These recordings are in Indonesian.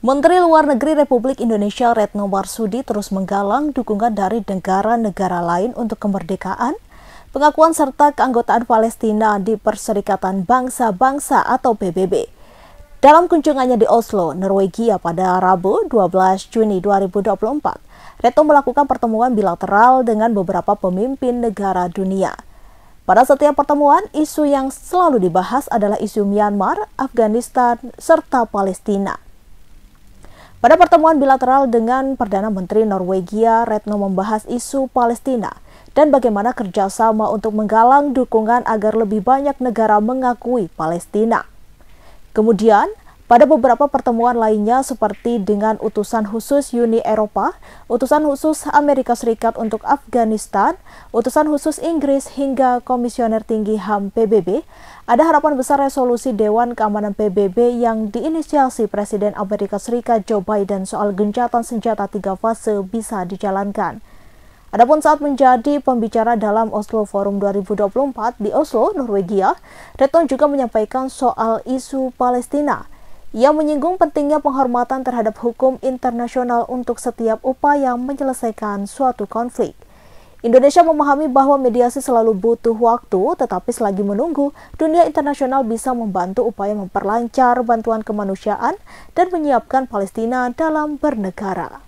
Menteri Luar Negeri Republik Indonesia Retno Marsudi terus menggalang dukungan dari negara-negara lain untuk kemerdekaan, pengakuan serta keanggotaan Palestina di Perserikatan Bangsa-Bangsa atau PBB. Dalam kunjungannya di Oslo, Norwegia pada Rabu 12 Juni 2024, Retno melakukan pertemuan bilateral dengan beberapa pemimpin negara dunia. Pada setiap pertemuan, isu yang selalu dibahas adalah isu Myanmar, Afghanistan, serta Palestina. Pada pertemuan bilateral dengan Perdana Menteri Norwegia, Retno membahas isu Palestina dan bagaimana kerjasama untuk menggalang dukungan agar lebih banyak negara mengakui Palestina. Kemudian, pada beberapa pertemuan lainnya seperti dengan utusan khusus Uni Eropa, utusan khusus Amerika Serikat untuk Afghanistan, utusan khusus Inggris hingga Komisioner Tinggi HAM PBB, ada harapan besar resolusi Dewan Keamanan PBB yang diinisiasi Presiden Amerika Serikat Joe Biden soal gencatan senjata 3 fase bisa dijalankan. Adapun saat menjadi pembicara dalam Oslo Forum 2024 di Oslo, Norwegia, Retno juga menyampaikan soal isu Palestina. Ia menyinggung pentingnya penghormatan terhadap hukum internasional untuk setiap upaya menyelesaikan suatu konflik. Indonesia memahami bahwa mediasi selalu butuh waktu, tetapi selagi menunggu, dunia internasional bisa membantu upaya memperlancar bantuan kemanusiaan dan menyiapkan Palestina dalam bernegara.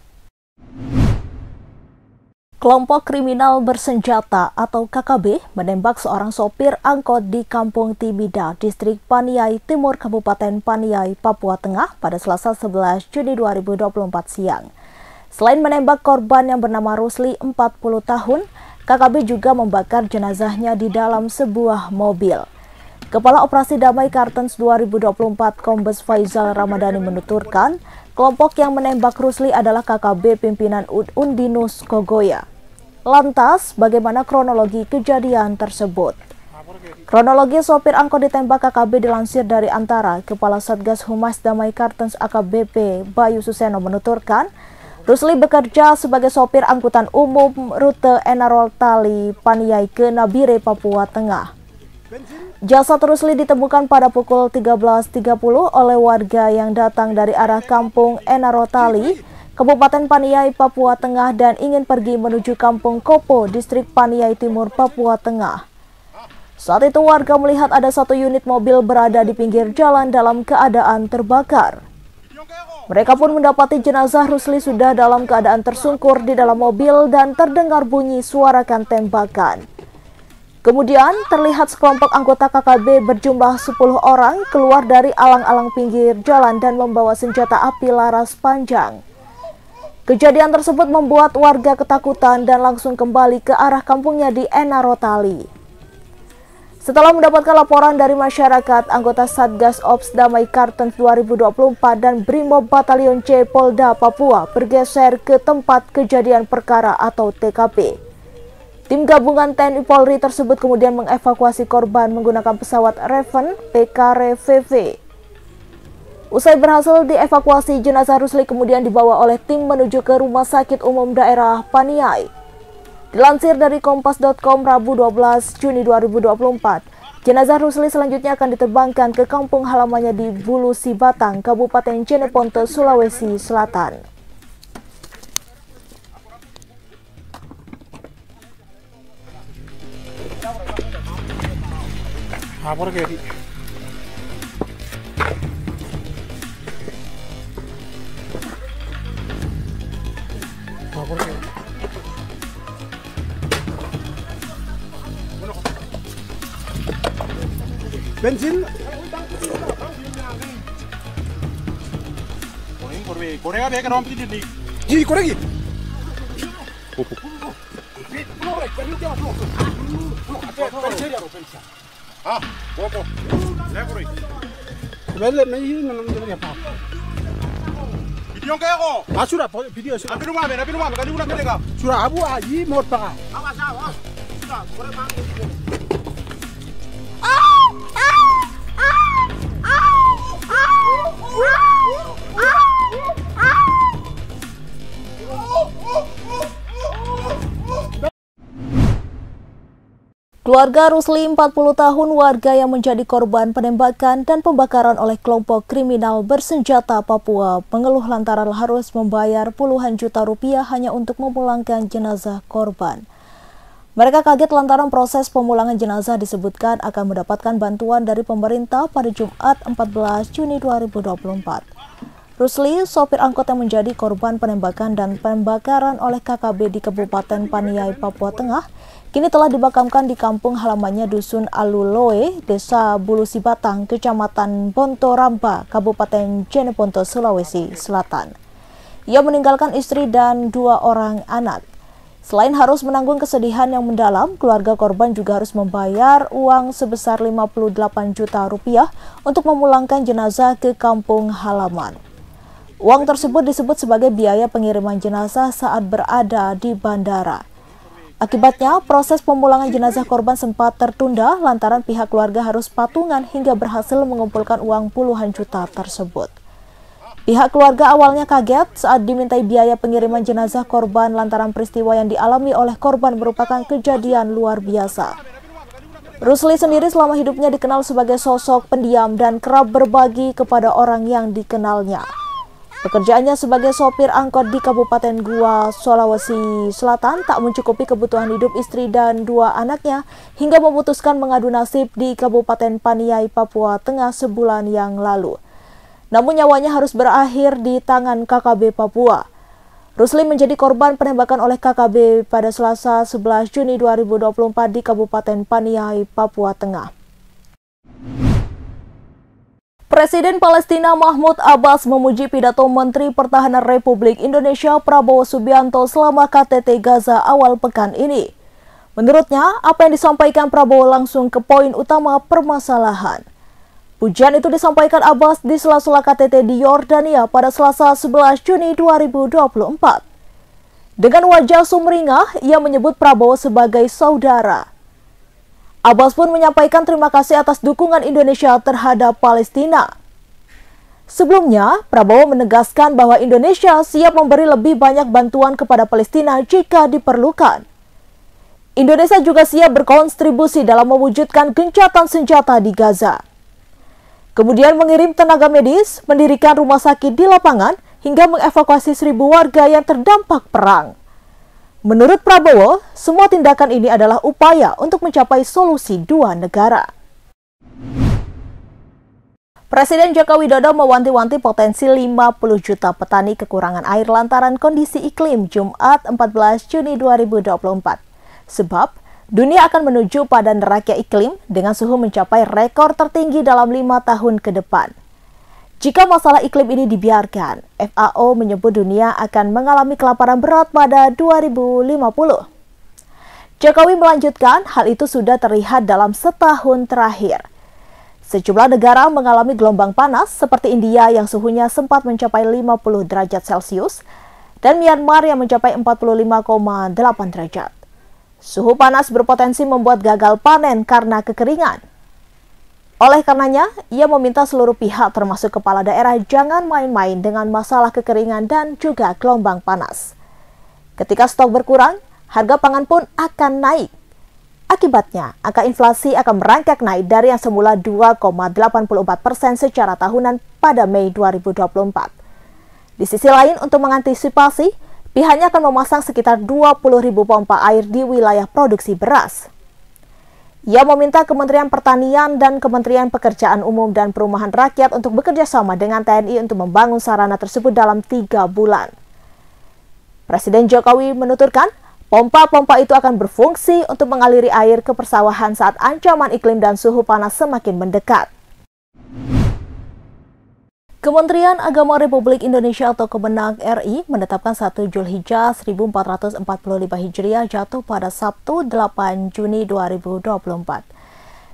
Kelompok kriminal bersenjata atau KKB menembak seorang sopir angkot di Kampung Tibida, Distrik Paniai Timur, Kabupaten Paniai, Papua Tengah pada Selasa 11 Juni 2024 siang. Selain menembak korban yang bernama Rusli 40 tahun, KKB juga membakar jenazahnya di dalam sebuah mobil. Kepala Operasi Damai Kartens 2024 Kombes Faizal Ramadhani menuturkan, kelompok yang menembak Rusli adalah KKB pimpinan Undinus Kogoya. Lantas, bagaimana kronologi kejadian tersebut? Kronologi sopir angkot ditembak KKB dilansir dari Antara. Kepala Satgas Humas Damai Kartens AKBP Bayu Suseno menuturkan, Rusli bekerja sebagai sopir angkutan umum rute Enarol Tali Paniai ke Nabire, Papua Tengah. Jasad Rusli ditemukan pada pukul 13.30 oleh warga yang datang dari arah kampung Enarotali, Kabupaten Paniai, Papua Tengah dan ingin pergi menuju Kampung Kopo, Distrik Paniai Timur, Papua Tengah. Saat itu warga melihat ada satu unit mobil berada di pinggir jalan dalam keadaan terbakar. Mereka pun mendapati jenazah Rusli sudah dalam keadaan tersungkur di dalam mobil dan terdengar bunyi suarakan tembakan. Kemudian terlihat sekelompok anggota KKB berjumlah 10 orang keluar dari alang-alang pinggir jalan dan membawa senjata api laras panjang. Kejadian tersebut membuat warga ketakutan dan langsung kembali ke arah kampungnya di Enarotali. Setelah mendapatkan laporan dari masyarakat, anggota Satgas Ops Damai Kartens 2024 dan Brimob Batalion C Polda Papua bergeser ke tempat kejadian perkara atau TKP. Tim gabungan TNI Polri tersebut kemudian mengevakuasi korban menggunakan pesawat Raven PKRVV. Usai berhasil dievakuasi, jenazah Rusli kemudian dibawa oleh tim menuju ke Rumah Sakit Umum Daerah Paniai. Dilansir dari Kompas.com Rabu 12 Juni 2024, jenazah Rusli selanjutnya akan diterbangkan ke kampung halamannya di Bulusi Batang, Kabupaten Jeneponto, Sulawesi Selatan. Bensin 고래가 내가 넘기지 이 고래기 아 뭐고 내고래 멜레 메이는 놈들이 봐 비디오 깨고 아수라 비디오 수 아비로 마면 가지고 나 내가 수라 아부아 이못 봐 아와사 고래 방 Keluarga Rusli 40 tahun warga yang menjadi korban penembakan dan pembakaran oleh kelompok kriminal bersenjata Papua mengeluh lantaran harus membayar puluhan juta rupiah hanya untuk memulangkan jenazah korban. Mereka kaget lantaran proses pemulangan jenazah disebutkan akan mendapatkan bantuan dari pemerintah pada Jumat 14 Juni 2024. Rusli, sopir angkot yang menjadi korban penembakan dan pembakaran oleh KKB di Kabupaten Paniai, Papua Tengah, kini telah dimakamkan di kampung halamannya Dusun Aluloe, Desa Bulusi Batang, Kecamatan Bontoramba, Kabupaten Jeneponto, Sulawesi Selatan. Ia meninggalkan istri dan 2 orang anak. Selain harus menanggung kesedihan yang mendalam, keluarga korban juga harus membayar uang sebesar 58 juta rupiah untuk memulangkan jenazah ke kampung halaman. Uang tersebut disebut sebagai biaya pengiriman jenazah saat berada di bandara. Akibatnya, proses pemulangan jenazah korban sempat tertunda lantaran pihak keluarga harus patungan hingga berhasil mengumpulkan uang puluhan juta tersebut. Pihak keluarga awalnya kaget saat dimintai biaya pengiriman jenazah korban lantaran peristiwa yang dialami oleh korban merupakan kejadian luar biasa. Rusli sendiri selama hidupnya dikenal sebagai sosok pendiam dan kerap berbagi kepada orang yang dikenalnya. Pekerjaannya sebagai sopir angkot di Kabupaten Gua, Sulawesi Selatan tak mencukupi kebutuhan hidup istri dan 2 anaknya hingga memutuskan mengadu nasib di Kabupaten Paniai, Papua Tengah sebulan yang lalu. Namun nyawanya harus berakhir di tangan KKB Papua. Rusli menjadi korban penembakan oleh KKB pada Selasa 11 Juni 2024 di Kabupaten Paniai, Papua Tengah. Presiden Palestina Mahmud Abbas memuji pidato Menteri Pertahanan Republik Indonesia Prabowo Subianto selama KTT Gaza awal pekan ini. Menurutnya, apa yang disampaikan Prabowo langsung ke poin utama permasalahan. Pujian itu disampaikan Abbas di sela-sela KTT di Yordania pada Selasa 11 Juni 2024. Dengan wajah sumringah, ia menyebut Prabowo sebagai saudara. Abbas pun menyampaikan terima kasih atas dukungan Indonesia terhadap Palestina. Sebelumnya, Prabowo menegaskan bahwa Indonesia siap memberi lebih banyak bantuan kepada Palestina jika diperlukan. Indonesia juga siap berkontribusi dalam mewujudkan gencatan senjata di Gaza. Kemudian mengirim tenaga medis, mendirikan rumah sakit di lapangan, hingga mengevakuasi 1.000 warga yang terdampak perang. Menurut Prabowo, semua tindakan ini adalah upaya untuk mencapai solusi 2 negara. Presiden Joko Widodo mewanti-wanti potensi 50 juta petani kekurangan air lantaran kondisi iklim Jumat 14 Juni 2024. Sebab, dunia akan menuju pada neraka iklim dengan suhu mencapai rekor tertinggi dalam 5 tahun ke depan. Jika masalah iklim ini dibiarkan, FAO menyebut dunia akan mengalami kelaparan berat pada 2050. Jokowi melanjutkan, hal itu sudah terlihat dalam setahun terakhir. Sejumlah negara mengalami gelombang panas seperti India yang suhunya sempat mencapai 50 derajat Celcius dan Myanmar yang mencapai 45,8 derajat. Suhu panas berpotensi membuat gagal panen karena kekeringan. Oleh karenanya, ia meminta seluruh pihak termasuk kepala daerah jangan main-main dengan masalah kekeringan dan juga gelombang panas. Ketika stok berkurang, harga pangan pun akan naik. Akibatnya, angka inflasi akan merangkak naik dari yang semula 2,84% secara tahunan pada Mei 2024. Di sisi lain, untuk mengantisipasi, pihaknya akan memasang sekitar 20.000 pompa air di wilayah produksi beras. Ia meminta Kementerian Pertanian dan Kementerian Pekerjaan Umum dan Perumahan Rakyat untuk bekerja sama dengan TNI untuk membangun sarana tersebut dalam 3 bulan. Presiden Jokowi menuturkan, pompa-pompa itu akan berfungsi untuk mengaliri air ke persawahan saat ancaman iklim dan suhu panas semakin mendekat. Kementerian Agama Republik Indonesia atau Kemenak RI menetapkan 1 Zulhijjah 1445 Hijriah jatuh pada Sabtu 8 Juni 2024.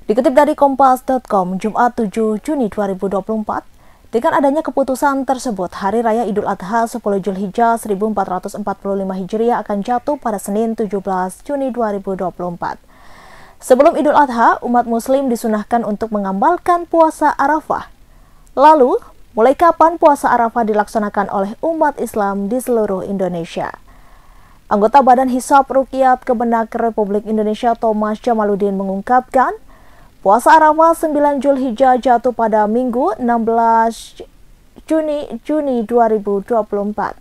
Dikutip dari Kompas.com, Jumat 7 Juni 2024, dengan adanya keputusan tersebut, Hari Raya Idul Adha 10 Zulhijjah 1445 Hijriah akan jatuh pada Senin 17 Juni 2024. Sebelum Idul Adha, umat Muslim disunahkan untuk mengamalkan puasa Arafah. Lalu, mulai kapan puasa Arafah dilaksanakan oleh umat Islam di seluruh Indonesia? Anggota Badan Hisab Ruqyat Kemenak Republik Indonesia Thomas Jamaluddin mengungkapkan, puasa Arafah 9 Zulhijjah jatuh pada Minggu 16 Juni 2024.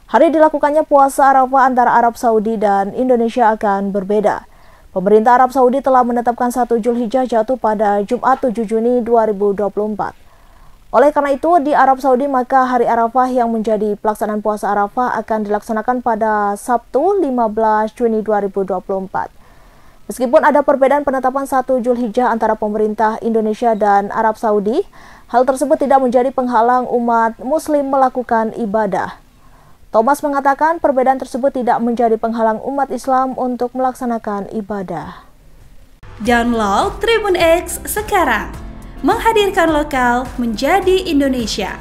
Hari dilakukannya puasa Arafah antara Arab Saudi dan Indonesia akan berbeda. Pemerintah Arab Saudi telah menetapkan 1 Zulhijjah jatuh pada Jumat 7 Juni 2024. Oleh karena itu, di Arab Saudi maka hari Arafah yang menjadi pelaksanaan puasa Arafah akan dilaksanakan pada Sabtu 15 Juni 2024. Meskipun ada perbedaan penetapan 1 Zulhijjah antara pemerintah Indonesia dan Arab Saudi, hal tersebut tidak menjadi penghalang umat Muslim melakukan ibadah. Thomas mengatakan perbedaan tersebut tidak menjadi penghalang umat Islam untuk melaksanakan ibadah. Download Tribun X sekarang, menghadirkan lokal menjadi Indonesia.